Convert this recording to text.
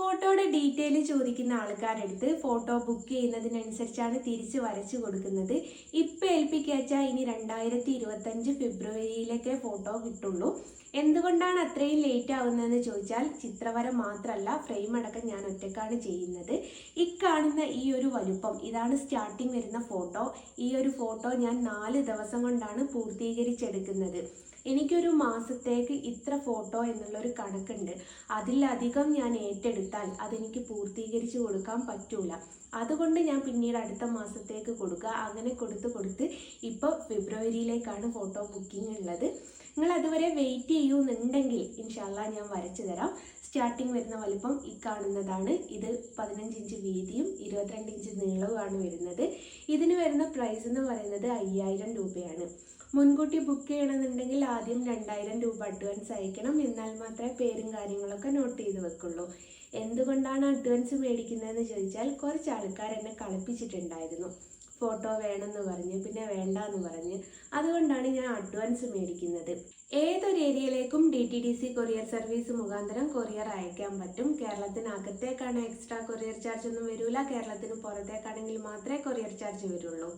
ഫോട്ടോയുടെ ഡീറ്റെയിൽ ചോദിക്കുന്ന ആൾക്കാരെടുത്ത് photo book ചെയ്യുന്നതിനനുസരിച്ചാണ് തിരിച്ച് വരച്ചു കൊടുക്കുന്നത്. ഇപ്പം ഏൽപ്പിക്കാച്ചാൽ ഇനി 2025 ഫെബ്രുവരിയിലൊക്കെ ഫോട്ടോ കിട്ടുള്ളൂ. എന്തുകൊണ്ടാണ് അത്രയും ലേറ്റ് ആവുന്നതെന്ന് ചോദിച്ചാൽ ചിത്രവര മാത്രമല്ല, ഫ്രെയിം അടക്കം ഞാൻ ഒറ്റക്കാണ് ചെയ്യുന്നത്. കാണുന്ന ഈ ഒരു വലുപ്പം ഇതാണ് സ്റ്റാർട്ടിങ് വരുന്ന ഫോട്ടോ. ഈ ഒരു ഫോട്ടോ ഞാൻ 4 ദിവസം കൊണ്ടാണ് പൂർത്തീകരിച്ചെടുക്കുന്നത്. എനിക്കൊരു മാസത്തേക്ക് ഇത്ര ഫോട്ടോ എന്നുള്ളൊരു കണക്കുണ്ട്. അതിലധികം ഞാൻ ഏറ്റെടുത്താൽ അതെനിക്ക് പൂർത്തീകരിച്ച് കൊടുക്കാൻ പറ്റൂല. അതുകൊണ്ട് ഞാൻ പിന്നീട് അടുത്ത മാസത്തേക്ക് കൊടുക്കുക. അങ്ങനെ കൊടുത്ത് ഇപ്പോൾ ഫെബ്രുവരിയിലേക്കാണ് ഫോട്ടോ ബുക്കിംഗ് ഉള്ളത്. നിങ്ങൾ അതുവരെ വെയിറ്റ് ചെയ്യുന്നുണ്ടെങ്കിൽ ഇൻഷാല്ലാ ഞാൻ വരച്ചു തരാം. സ്റ്റാർട്ടിങ് വരുന്ന വലിപ്പം ഈ കാണുന്നതാണ്. ഇത് 15 ഇഞ്ച് വീതിയും 22 ഇഞ്ച് നീളവുമാണ് വരുന്നത്. ഇതിന് വരുന്ന പ്രൈസ് എന്ന് പറയുന്നത് 5000 രൂപയാണ്. മുൻകൂട്ടി ബുക്ക് ചെയ്യണമെന്നുണ്ടെങ്കിൽ ആദ്യം 2000 രൂപ അഡ്വാൻസ് അയക്കണം. എന്നാൽ മാത്രമേ പേരും കാര്യങ്ങളൊക്കെ നോട്ട് ചെയ്ത് വെക്കുള്ളൂ. എന്തുകൊണ്ടാണ് അഡ്വാൻസ് മേടിക്കുന്നതെന്ന് ചോദിച്ചാൽ കുറച്ച് ആൾക്കാർ എന്നെ കളിപ്പിച്ചിട്ടുണ്ടായിരുന്നു. ഫോട്ടോ വേണമെന്ന് പറഞ്ഞ് പിന്നെ വേണ്ടെന്ന് പറഞ്ഞ്. അതുകൊണ്ടാണ് ഞാൻ അഡ്വാൻസ് മേടിക്കുന്നത്. ഏതൊരു ഏരിയയിലേക്കും DTDC കൊറിയർ സർവീസ് മുഖാന്തരം കൊറിയർ അയക്കാൻ പറ്റും. കേരളത്തിനകത്തേക്കാണ് എക്സ്ട്രാ കൊറിയർ ചാർജ് ഒന്നും വരില്ല. കേരളത്തിന് പുറത്തേക്കാണെങ്കിൽ മാത്രമേ കൊറിയർ ചാർജ് വരുള്ളൂ.